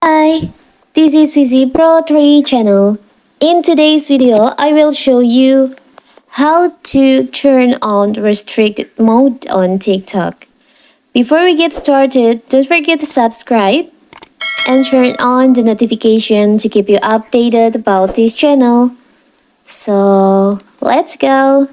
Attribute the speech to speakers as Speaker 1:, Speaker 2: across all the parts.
Speaker 1: Hi, this is Vizi Pro 3 channel. In today's video, I will show you how to turn on restricted mode on TikTok. Before we get started, don't forget to subscribe and turn on the notification to keep you updated about this channel. So, let's go!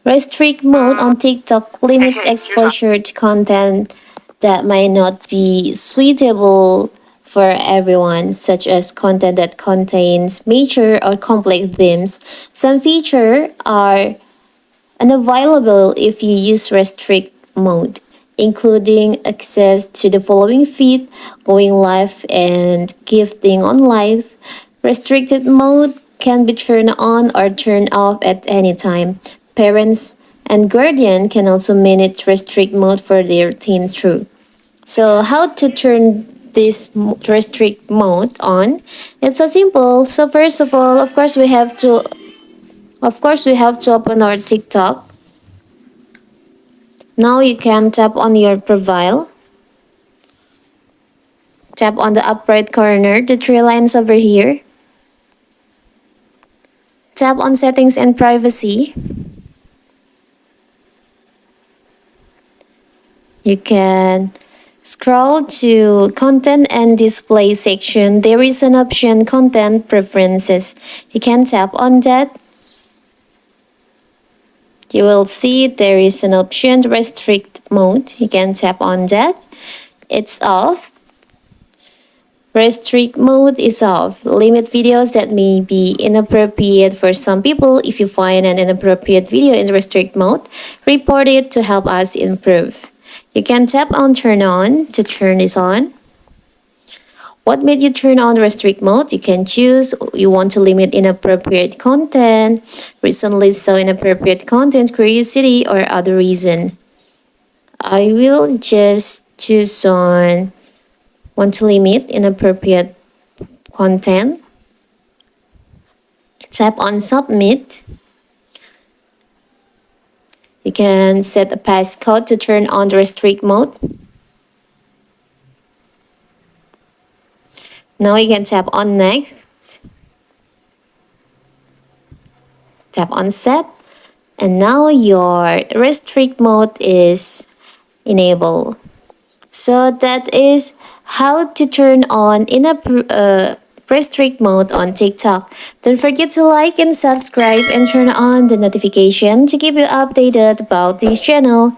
Speaker 1: Restrict mode on TikTok limits exposure to content that might not be suitable for everyone, such as content that contains major or complex themes. Some features are unavailable if you use restrict mode, including access to the following feed, going live, and gifting on live. Restricted mode can be turned on or turned off at any time. Parents and guardian can also manage restrict mode for their teens through. So how to turn this restrict mode on? It's so simple. So first of all, of course we have to open our TikTok. Now you can tap on your profile. Tap on the upper right corner, the three lines over here. Tap on settings and privacy. You can scroll to content and display section. There is an option content preferences. You can tap on that. You will see there is an option restrict mode. You can tap on that. It's off. Restrict mode is off. Limit videos that may be inappropriate for some people. If you find an inappropriate video in restrict mode, report it to help us improve. You can tap on turn on to turn this on. What made you turn on restrict mode? You can choose you want to limit inappropriate content, recently saw inappropriate content, curiosity, or other reason. I will just choose on want to limit inappropriate content. Tap on submit. You can set a passcode to turn on the restrict mode. Now you can tap on next. Tap on set. And now your restrict mode is enabled. So that is how to turn on restrict mode on TikTok. Don't forget to like and subscribe and turn on the notification to keep you updated about this channel.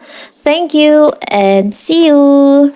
Speaker 1: Thank you and see you!